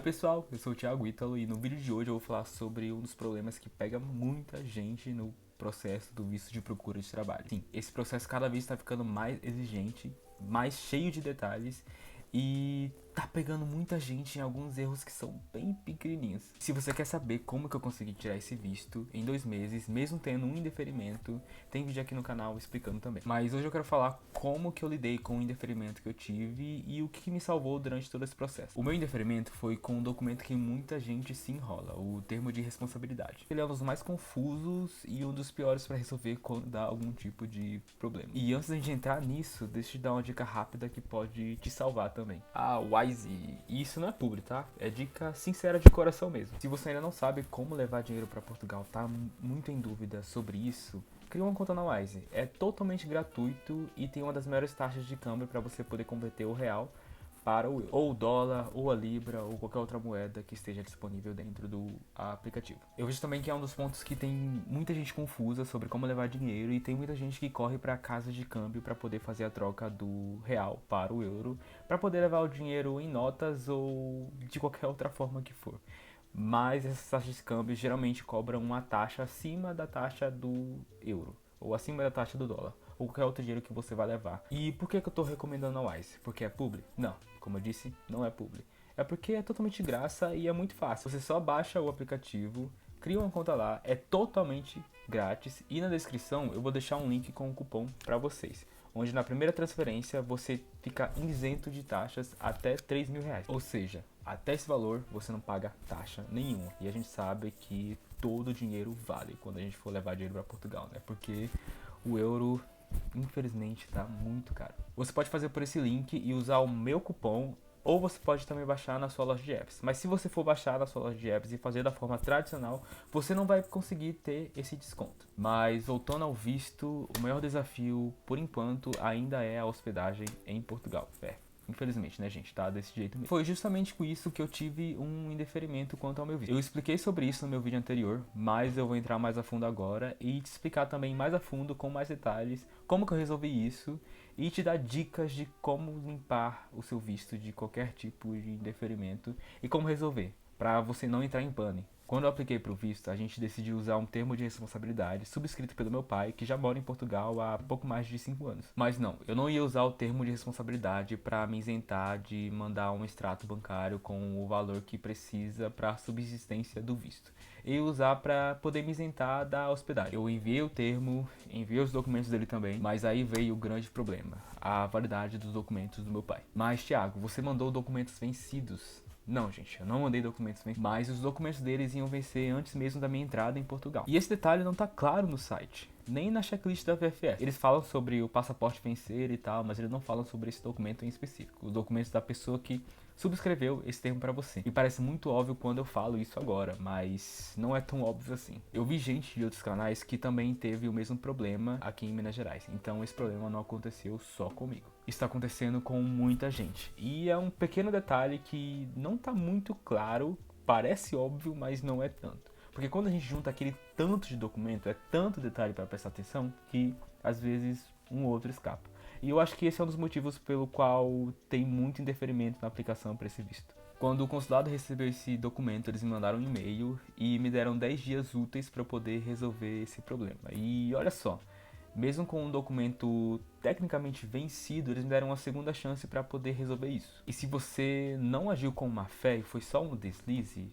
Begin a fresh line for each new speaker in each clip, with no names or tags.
Oi pessoal, eu sou o Thiago Ítalo e no vídeo de hoje eu vou falar sobre um dos problemas que pega muita gente no processo do visto de procura de trabalho. Sim, esse processo cada vez está ficando mais exigente, mais cheio de detalhes e tá pegando muita gente em alguns erros que são bem pequenininhos. Se você quer saber como que eu consegui tirar esse visto em 2 meses, mesmo tendo um indeferimento, tem vídeo aqui no canal explicando também. Mas hoje eu quero falar como que eu lidei com o indeferimento que eu tive e o que me salvou durante todo esse processo. O meu indeferimento foi com um documento que muita gente se enrola, o termo de responsabilidade. Ele é um dos mais confusos e um dos piores para resolver quando dá algum tipo de problema. E antes de entrar nisso, deixa eu te dar uma dica rápida que pode te salvar também. A Wise, e isso não é publi, tá? É dica sincera de coração mesmo. Se você ainda não sabe como levar dinheiro para Portugal, tá muito em dúvida sobre isso, cria uma conta na Wise. É totalmente gratuito e tem uma das maiores taxas de câmbio para você poder converter o real para o euro, ou o dólar, ou a libra, ou qualquer outra moeda que esteja disponível dentro do aplicativo. Eu vejo também que é um dos pontos que tem muita gente confusa sobre como levar dinheiro e tem muita gente que corre para casas de câmbio para poder fazer a troca do real para o euro, para poder levar o dinheiro em notas ou de qualquer outra forma que for. Mas essas taxas de câmbio geralmente cobram uma taxa acima da taxa do euro, ou acima da taxa do dólar, ou qualquer outro dinheiro que você vai levar. E por que eu tô recomendando a Wise? Porque é publi? Não, como eu disse, não é publi. É porque é totalmente de graça e é muito fácil. Você só baixa o aplicativo, cria uma conta lá, é totalmente grátis e na descrição eu vou deixar um link com um cupom para vocês, onde na primeira transferência você fica isento de taxas até 3 mil reais. Ou seja, até esse valor você não paga taxa nenhuma. E a gente sabe que todo dinheiro vale quando a gente for levar dinheiro para Portugal, né? Porque o euro, infelizmente, tá muito caro. Você pode fazer por esse link e usar o meu cupom, ou você pode também baixar na sua loja de apps. Mas se você for baixar na sua loja de apps e fazer da forma tradicional, você não vai conseguir ter esse desconto. Mas voltando ao visto, o maior desafio, por enquanto, ainda é a hospedagem em Portugal. Infelizmente, né, gente, tá desse jeito mesmo. Foi justamente com isso que eu tive um indeferimento quanto ao meu visto. Eu expliquei sobre isso no meu vídeo anterior, mas eu vou entrar mais a fundo agora e te explicar também mais a fundo, com mais detalhes, como que eu resolvi isso e te dar dicas de como limpar o seu visto de qualquer tipo de indeferimento e como resolver, para você não entrar em pânico. Quando eu apliquei para o visto, a gente decidiu usar um termo de responsabilidade subscrito pelo meu pai, que já mora em Portugal há pouco mais de 5 anos. Mas não, eu não ia usar o termo de responsabilidade para me isentar de mandar um extrato bancário com o valor que precisa para a subsistência do visto. Eu ia usar para poder me isentar da hospedagem. Eu enviei o termo, enviei os documentos dele também, mas aí veio o grande problema, a validade dos documentos do meu pai. Mas, Thiago, você mandou documentos vencidos. Não, gente, eu não mandei documentos vencidos, mas os documentos deles iam vencer antes mesmo da minha entrada em Portugal. E esse detalhe não tá claro no site, nem na checklist da VFS. Eles falam sobre o passaporte vencer e tal, mas eles não falam sobre esse documento em específico, os documentos da pessoa que subscreveu esse termo para você. E parece muito óbvio quando eu falo isso agora, mas não é tão óbvio assim. Eu vi gente de outros canais que também teve o mesmo problema aqui em Minas Gerais, então esse problema não aconteceu só comigo. Está acontecendo com muita gente. E é um pequeno detalhe que não está muito claro, parece óbvio, mas não é tanto. Porque quando a gente junta aquele tanto de documento, é tanto detalhe para prestar atenção, que às vezes um ou outro escapa. E eu acho que esse é um dos motivos pelo qual tem muito interferimento na aplicação para esse visto. Quando o consulado recebeu esse documento, eles me mandaram um e-mail e me deram 10 dias úteis para poder resolver esse problema. E olha só, mesmo com um documento tecnicamente vencido, eles me deram uma segunda chance para poder resolver isso. E se você não agiu com má fé e foi só um deslize,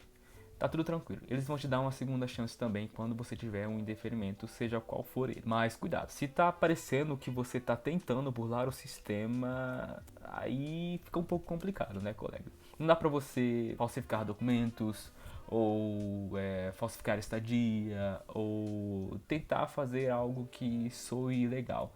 tá tudo tranquilo. Eles vão te dar uma segunda chance também quando você tiver um indeferimento, seja qual for ele. Mas cuidado, se tá parecendo que você tá tentando burlar o sistema, aí fica um pouco complicado, né, colega? Não dá pra você falsificar documentos, ou falsificar estadia, ou tentar fazer algo que soe ilegal.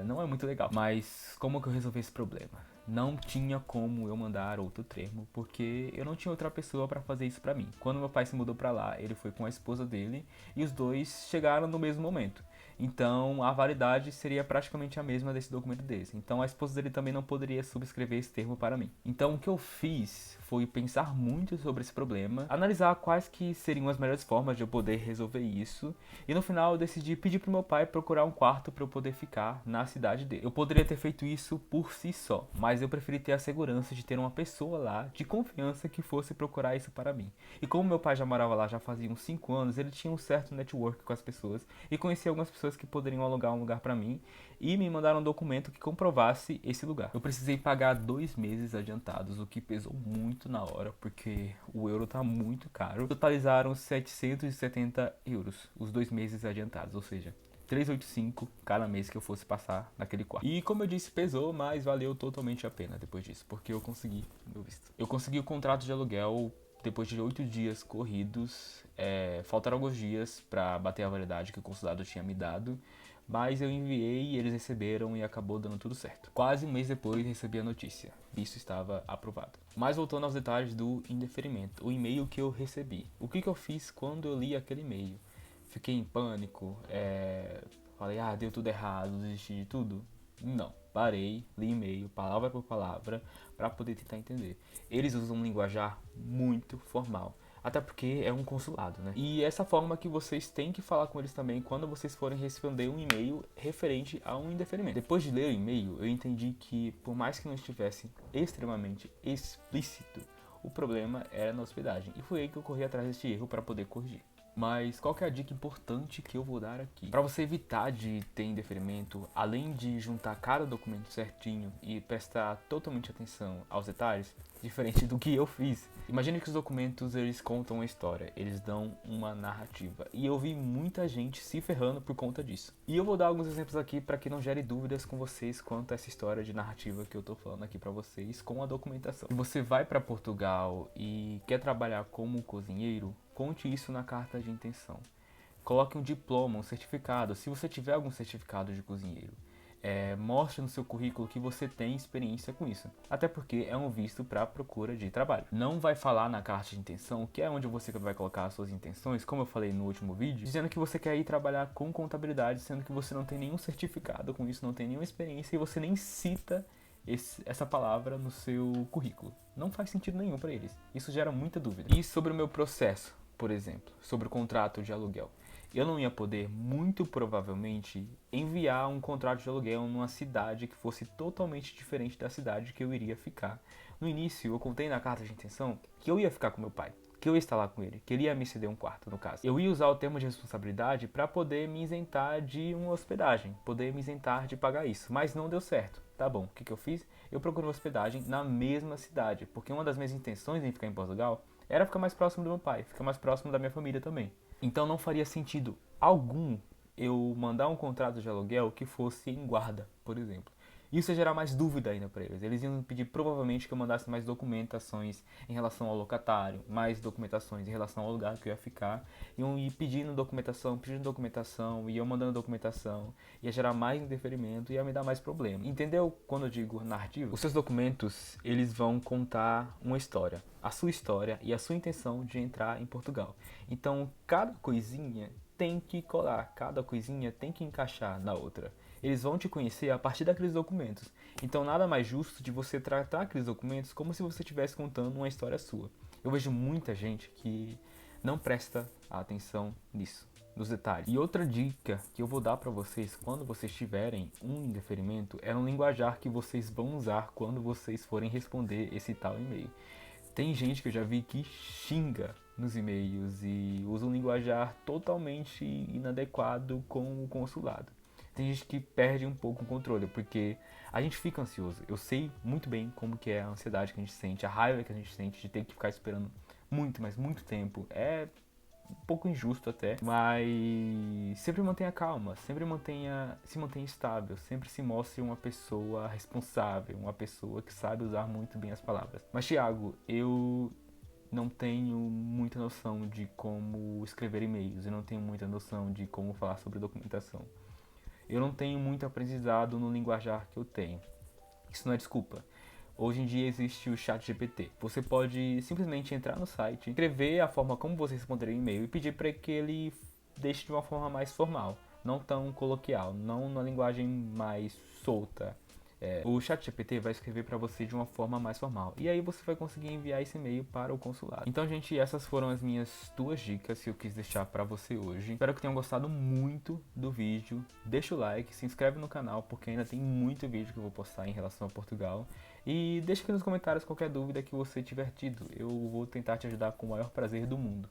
Não é muito legal. Mas como que eu resolvi esse problema? Não tinha como eu mandar outro termo, porque eu não tinha outra pessoa para fazer isso para mim. Quando meu pai se mudou para lá, ele foi com a esposa dele e os dois chegaram no mesmo momento. Então, a validade seria praticamente a mesma desse documento desse. Então, a esposa dele também não poderia subscrever esse termo para mim. Então, o que eu fiz foi pensar muito sobre esse problema, analisar quais que seriam as melhores formas de eu poder resolver isso, e no final eu decidi pedir pro meu pai procurar um quarto para eu poder ficar na cidade dele. Eu poderia ter feito isso por si só, mas eu preferi ter a segurança de ter uma pessoa lá de confiança que fosse procurar isso para mim. E como meu pai já morava lá já fazia uns 5 anos, ele tinha um certo network com as pessoas e conhecia algumas pessoas que poderiam alugar um lugar para mim e me mandaram um documento que comprovasse esse lugar. Eu precisei pagar 2 meses adiantados, o que pesou muito na hora, porque o euro tá muito caro. Totalizaram 770 euros, os 2 meses adiantados, ou seja, 385 cada mês que eu fosse passar naquele quarto. E como eu disse, pesou, mas valeu totalmente a pena depois disso, porque eu consegui meu visto. Eu consegui o contrato de aluguel depois de 8 dias corridos. Faltaram alguns dias para bater a validade que o consulado tinha me dado, mas eu enviei, eles receberam e acabou dando tudo certo. Quase um mês depois recebi a notícia, visto estava aprovado. Mas voltando aos detalhes do indeferimento, o e-mail que eu recebi. O que eu fiz quando eu li aquele e-mail? Fiquei em pânico, falei, deu tudo errado, desisti de tudo? Não, parei, li e-mail, palavra por palavra, para poder tentar entender. Eles usam um linguajar muito formal, até porque é um consulado, né? E essa forma que vocês têm que falar com eles também quando vocês forem responder um e-mail referente a um indeferimento. Depois de ler o e-mail, eu entendi que, por mais que não estivesse extremamente explícito, o problema era na hospedagem. E foi aí que eu corri atrás desse erro para poder corrigir. Mas qual que é a dica importante que eu vou dar aqui? Para você evitar de ter indeferimento, além de juntar cada documento certinho e prestar totalmente atenção aos detalhes, diferente do que eu fiz. Imagine que os documentos eles contam uma história, eles dão uma narrativa. E eu vi muita gente se ferrando por conta disso. E eu vou dar alguns exemplos aqui para que não gere dúvidas com vocês quanto a essa história de narrativa que eu tô falando aqui para vocês com a documentação. Se você vai para Portugal e quer trabalhar como cozinheiro, conte isso na carta de intenção. Coloque um diploma, um certificado, se você tiver algum certificado de cozinheiro. Mostre no seu currículo que você tem experiência com isso. Até porque é um visto para procura de trabalho. Não vai falar na carta de intenção, que é onde você vai colocar as suas intenções, como eu falei no último vídeo, dizendo que você quer ir trabalhar com contabilidade, sendo que você não tem nenhum certificado com isso, não tem nenhuma experiência e você nem cita essa palavra no seu currículo. Não faz sentido nenhum para eles. Isso gera muita dúvida. E sobre o meu processo, por exemplo, sobre o contrato de aluguel. Eu não ia poder, muito provavelmente, enviar um contrato de aluguel numa cidade que fosse totalmente diferente da cidade que eu iria ficar. No início, eu contei na carta de intenção que eu ia ficar com meu pai, que eu ia estar lá com ele, que ele ia me ceder um quarto, no caso. Eu ia usar o termo de responsabilidade para poder me isentar de uma hospedagem, poder me isentar de pagar isso, mas não deu certo. Tá bom, o que eu fiz? Eu procurei uma hospedagem na mesma cidade, porque uma das minhas intenções em ficar em Portugal era ficar mais próximo do meu pai, ficar mais próximo da minha família também. Então não faria sentido algum eu mandar um contrato de aluguel que fosse em Guarda, por exemplo. Isso ia gerar mais dúvida ainda para eles. Eles iam pedir provavelmente que eu mandasse mais documentações em relação ao locatário, mais documentações em relação ao lugar que eu ia ficar. Iam ir pedindo documentação, e eu mandando documentação. Ia gerar mais interferimento e ia me dar mais problema. Entendeu quando eu digo narrativa? Os seus documentos, eles vão contar uma história. A sua história e a sua intenção de entrar em Portugal. Então, cada coisinha tem que colar, cada coisinha tem que encaixar na outra. Eles vão te conhecer a partir daqueles documentos. Então nada mais justo de você tratar aqueles documentos como se você estivesse contando uma história sua. Eu vejo muita gente que não presta atenção nisso, nos detalhes. E outra dica que eu vou dar para vocês quando vocês tiverem um indeferimento é um linguajar que vocês vão usar quando vocês forem responder esse tal e-mail. Tem gente que eu já vi que xinga nos e-mails e usa um linguajar totalmente inadequado com o consulado. Tem gente que perde um pouco o controle, porque a gente fica ansioso. Eu sei muito bem como que é a ansiedade que a gente sente, a raiva que a gente sente de ter que ficar esperando muito, mas muito tempo. É um pouco injusto até, mas sempre mantenha calma, se mantenha estável, sempre se mostre uma pessoa responsável, uma pessoa que sabe usar muito bem as palavras. Mas Thiago, eu não tenho muita noção de como escrever e-mails, eu não tenho muita noção de como falar sobre documentação. Eu não tenho muito aprendizado no linguajar que eu tenho. Isso não é desculpa. Hoje em dia existe o ChatGPT. Você pode simplesmente entrar no site, escrever a forma como você responderia o e-mail e pedir para que ele deixe de uma forma mais formal. não tão coloquial, não na linguagem mais solta. O ChatGPT vai escrever para você de uma forma mais formal. E aí você vai conseguir enviar esse e-mail para o consulado. Então, gente, essas foram as minhas 2 dicas que eu quis deixar para você hoje. Espero que tenham gostado muito do vídeo. Deixa o like, se inscreve no canal, porque ainda tem muito vídeo que eu vou postar em relação a Portugal. E deixa aqui nos comentários qualquer dúvida que você tiver tido. Eu vou tentar te ajudar com o maior prazer do mundo.